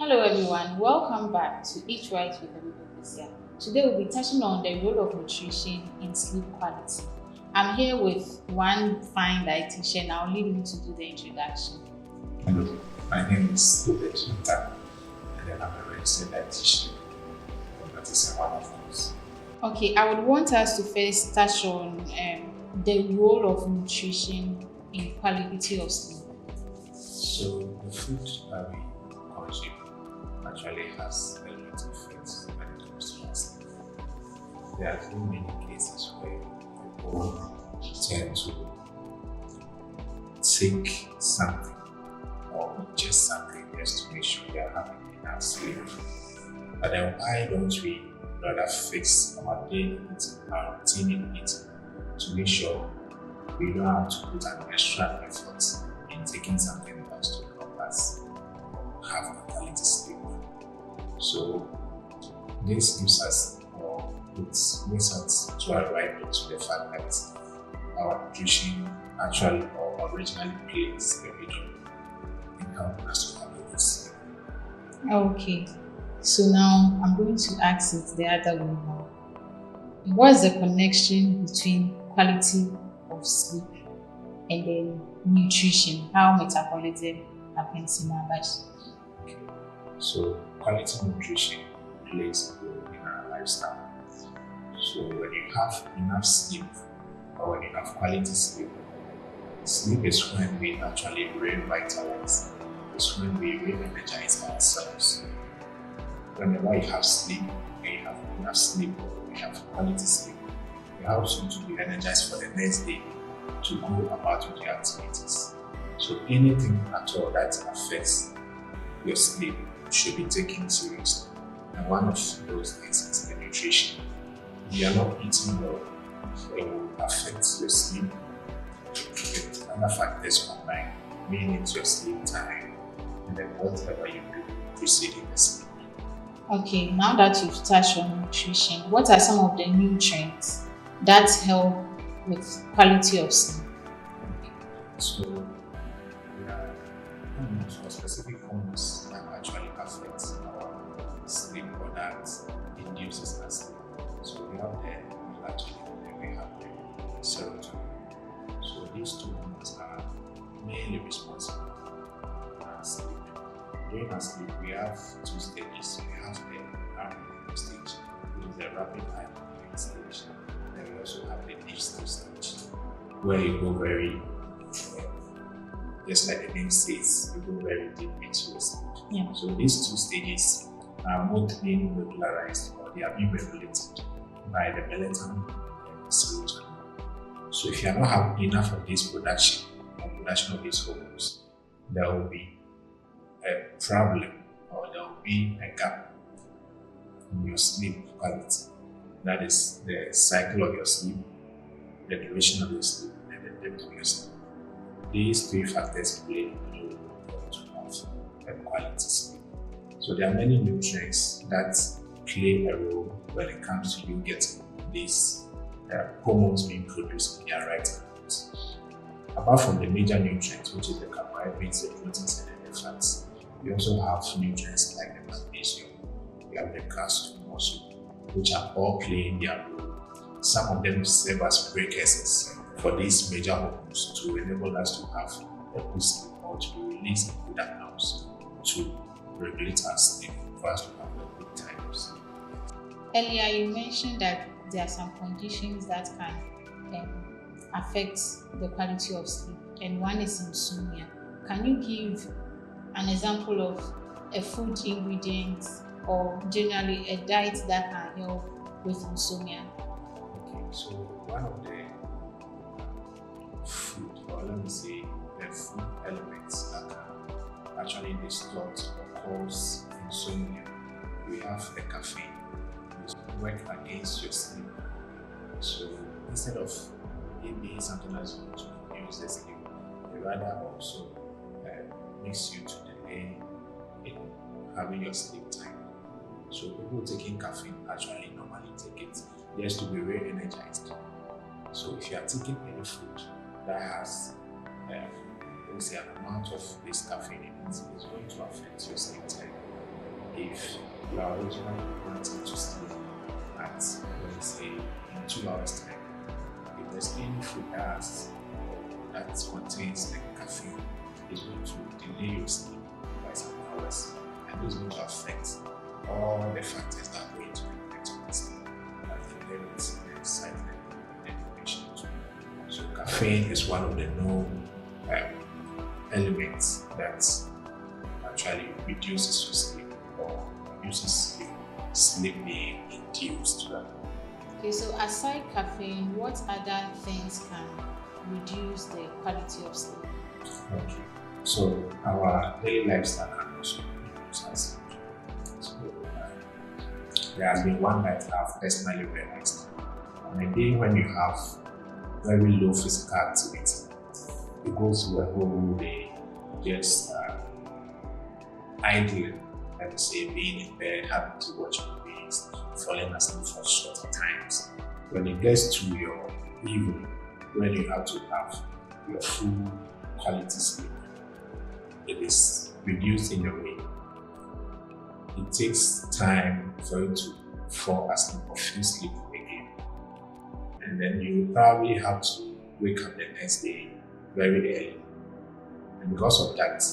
Hello everyone, welcome back to Eat Right with Olivia. Today we'll be touching on the role of nutrition in sleep quality. I'm here with one fine dietitian. I'll leave him to do the introduction. Hello, my name is David Nta, and then I'm a registered dietitian. That is one of those. Okay, I would want us to first touch on the role of nutrition in quality of sleep. So the food that we consume actually has a lot of effects when it comes to our sleep. There are too many cases where people tend to take something or just something just to make sure they are having enough sleep. But then why don't we rather fix our daily eating, our routine in eating, to make sure we don't have to put an extra effort in taking something else to help us have a quality sleep. So this gives us, or it makes us to arrive to the fact that our nutrition actually or originally plays a big role in helping us to have a good sleep. Okay, so now I'm going to ask it the other way now. What's the connection between quality of sleep and then nutrition? How metabolism happens in our body? So quality nutrition plays a role in our lifestyle. So when you have enough sleep or when you have quality sleep, sleep is when we actually revitalize. It's when we re-energize ourselves. Whenever you have sleep and you have enough sleep or you have quality sleep, it helps you to be energized for the next day to go about with your activities. So anything at all that affects your sleep should be taken seriously. And one of those things is the nutrition. If you are not eating well, it will affect your sleep with other factors combined, meaning your sleep time and then whatever you do preceding the sleep. Okay, now that you've touched on nutrition, what are some of the nutrients that help with quality of sleep? So we are for specific hormones that actually affects our sleep or that induces our sleep. So we have the melatonin and we have the serotonin. So these two hormones are mainly responsible for our sleep. During our sleep, we have two stages. We have the REM stage, which is the rapid eye movement stage. Then we also have the deep sleep stage, where you go very, just like the name says, you go very deep into your sleep. Yeah. So these two stages are both being regularized or they are being regulated by the melatonin and the serotonin. So if you are not having enough of this production or production of these hormones, there will be a problem or there will be a gap in your sleep quality. That is the cycle of your sleep, the duration of your sleep, and the depth of your sleep. These three factors play a role to have a quality sleep. So there are many nutrients that play a role when it comes to you getting these hormones being produced in your right amounts. Apart from the major nutrients, which is the carbohydrates, the proteins, and the fats, we also have nutrients like the magnesium, we have the calcium also, which are all playing their role. Some of them serve as precursors for these major hormones to enable us to have a good sleep or to release a good amount to regulate our sleep for us to have a good time of sleep. Earlier, you mentioned that there are some conditions that can affect the quality of sleep, and one is insomnia. Can you give an example of a food ingredient or generally a diet that can help with insomnia? Okay, so one of the food, or let me say, the food elements that can actually distort or cause insomnia, we have the caffeine, which work against your sleep. So instead of it being something that's going to induce the sleep, it rather also makes you to delay in having your sleep time. So people taking caffeine actually normally take it just to be re-energized. So if you are taking any food that has let's say an amount of this caffeine in it, it's going to affect your sleep time. if you are originally wanting to sleep at, let's say, in 2 hours time, if there's any food that contains like caffeine, it's going to delay your sleep by some hours, and it's going to affect all the factors that go into affecting the sleep. Like the levels, the excitement, the information too. So caffeine is one of the known elements that actually reduces your sleep or reduces sleep being induced. Okay, so aside caffeine, what other things can reduce the quality of sleep? Okay. So our daily lifestyle can also reduce our sleep. So there has been one that I've personally realized. On a day when you have very low physical activity, you go through a whole day just idling, let me say, being in bed, having to watch movies, falling asleep for shorter times. When it gets to your evening, when you have to have your full quality sleep, it is reduced in a way. It takes time for you to fall asleep or feel sleepy again. And then you probably have to wake up the next day very early. And because of that,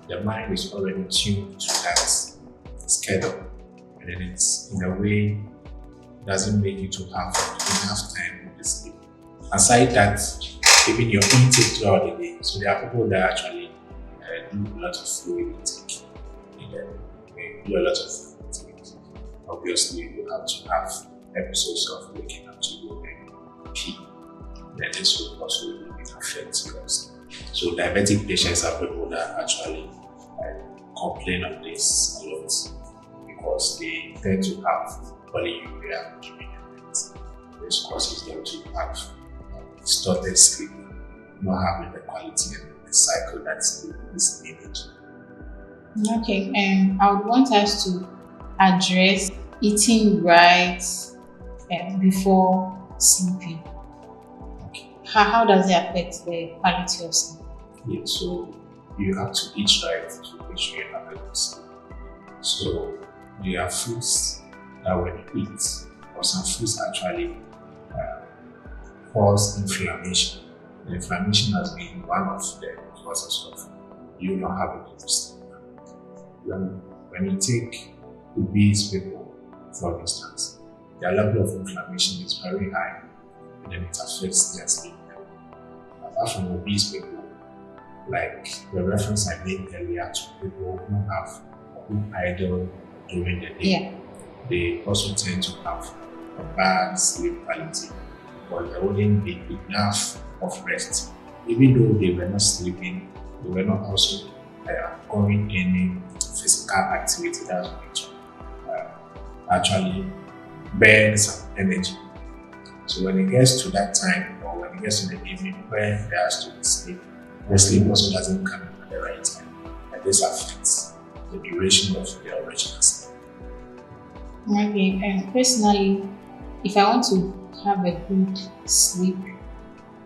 the mind is already tuned to that schedule. And then it's in a way doesn't make you to have enough time to sleep. Aside that, even your intake throughout the day. So there are people that actually do a lot of fluid intake. They do a lot of fluid intake. Obviously, you have to have episodes of waking up to go and pee. Then this will also really affect your sleep. So diabetic patients are people that actually complain of this a lot because they tend to have polyuria during the night. This causes them to have distorted sleep, not having the quality and the cycle that is needed. Okay, I would want us to address eating right before sleeping. How does it affect the quality of sleep? Yeah, so you have to eat right to make sure you have a good sleep. So there are foods that when you eat, or some foods actually cause inflammation. The inflammation has been one of the causes of you not having a good sleep. When you take obese people, for instance, their level of inflammation is very high, and then it affects their sleep. Apart from obese people, like the reference I made earlier to people who idle during the day, they also tend to have a bad sleep quality because there wouldn't be enough of rest. Even though they were not sleeping, they were not also going any physical activity that's going to actually burn some energy. So when it gets to that time, or when it gets to the evening where there has to be sleep, the sleep also doesn't come at the right time. And this affects the duration of the original sleep. Okay, and personally, if I want to have a good sleep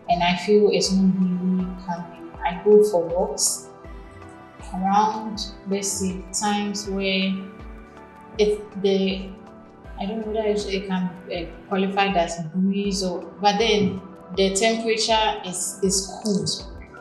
and I feel it's not really calming, I go for walks around, let's say, times where I don't know whether it can be qualified as breeze but then the temperature is cool.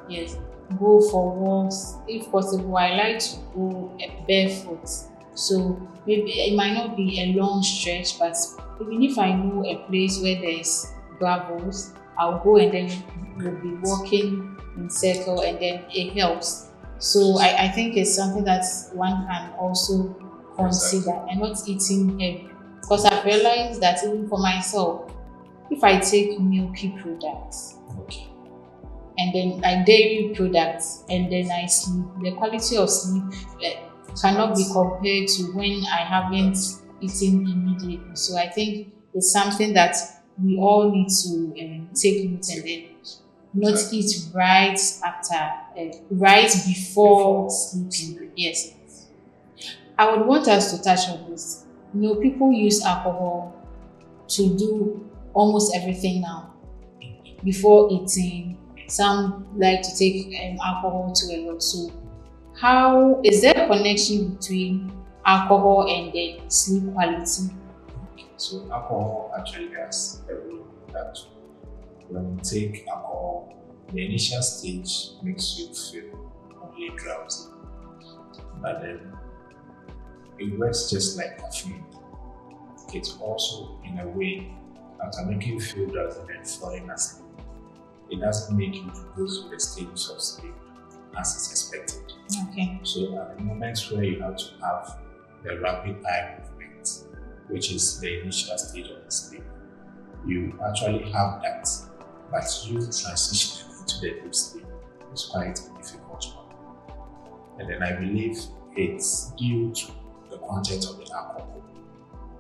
Yes, go for walks. If possible, I like to go barefoot. So maybe it might not be a long stretch, but even if I know a place where there's gravels, I'll go and then we'll be walking in circle and then it helps. So I think it's something that one can also consider and not eating heavy. Because I've realized that even for myself, if I take milky products and then like dairy products and then I sleep, the quality of sleep cannot be compared to when I haven't eaten immediately. So I think it's something that we all need to take note and then not eat right after, right before sleeping. Yes. I would want us to touch on this. People use alcohol to do almost everything now. Before eating, some like to take alcohol to a lot. So, how is there a connection between alcohol and then sleep quality? So alcohol actually has a role in that. When you take alcohol, the initial stage makes you feel only drowsy, but then it works just like caffeine. It's also, in a way, after making you feel drowsy and falling asleep, it doesn't make you to go through the stages of sleep as is expected. Okay. So at the moments where you have to have the rapid eye movement, which is the initial stage of the sleep, you actually have that, but you transitioning into the deep sleep is quite a difficult one. And then I believe it's due to the content of the alcohol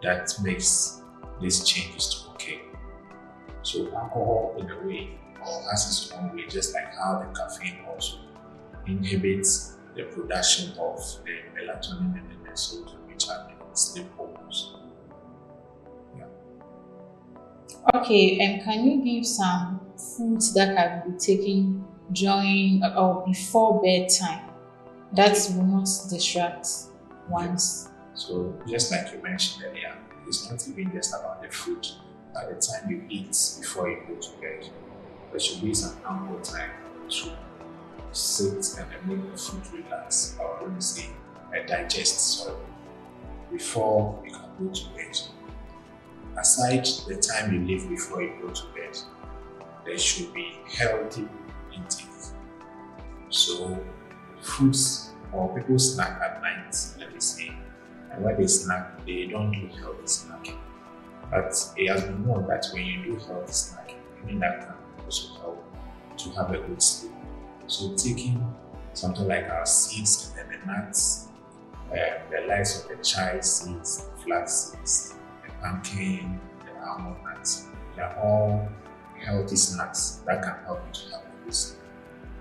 that makes these changes to occur. So alcohol, in a way, has its own way, just like how the caffeine also inhibits the production of the melatonin and the serotonin, which are the sleep hormones. Yeah. Okay, and can you give some foods that can be taken during or before bedtime that will not distract one's? So just like you mentioned earlier, it's not even just about the food. By the time you eat before you go to bed, there should be some ample time to sit and then make the food relax, or let me say, digest, before you can go to bed. Aside the time you leave before you go to bed, there should be healthy intake. So foods or people snack at night, let me say, and when they snack, they don't do healthy snacking. But it has been known that when you do healthy snacking, even that can also help to have a good sleep. So taking something like our seeds and then the nuts, the likes of the chia seeds, the flax seeds, the pumpkin, the almond nuts, they are all healthy snacks that can help you to have a good sleep.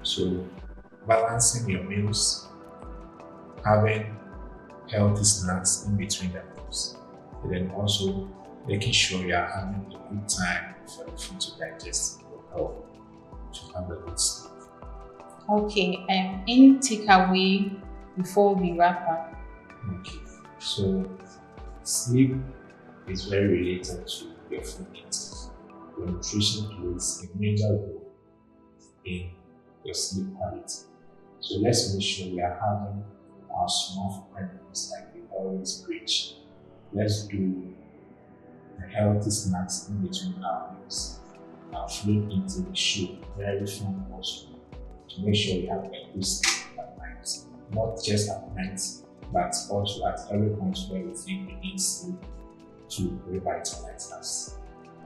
So balancing your meals, having healthy snacks in between the meals, and then also making sure you are having a good time for the food to digest will help to have a good sleep. Okay, any takeaway before we wrap up? Okay, so sleep is very related to your food intake. Your nutrition plays a major role in your sleep quality. So let's make sure we are having our small meals like we always preach. Let's do the healthy snacks in between our meals. Our fluid intake should be very firm also to make sure we have a good sleep at night. Not just at night, but also at every point where we think we need sleep to revitalize us.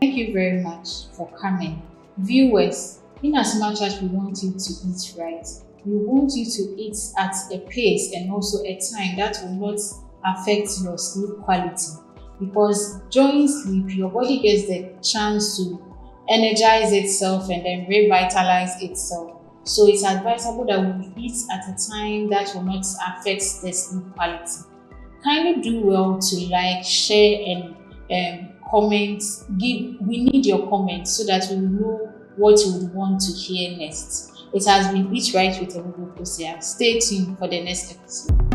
Thank you very much for coming. Viewers, in as much as we want you to eat right, we want you to eat at a pace and also a time that will not affect your sleep quality. Because during sleep, your body gets the chance to energize itself and then revitalize itself. So it's advisable that we eat at a time that will not affect the sleep quality. Kindly do well to like, share, and comment. We need your comments so that we will know what you would want to hear next. It has been Eat Right with Emugu Kosia. Stay tuned for the next episode.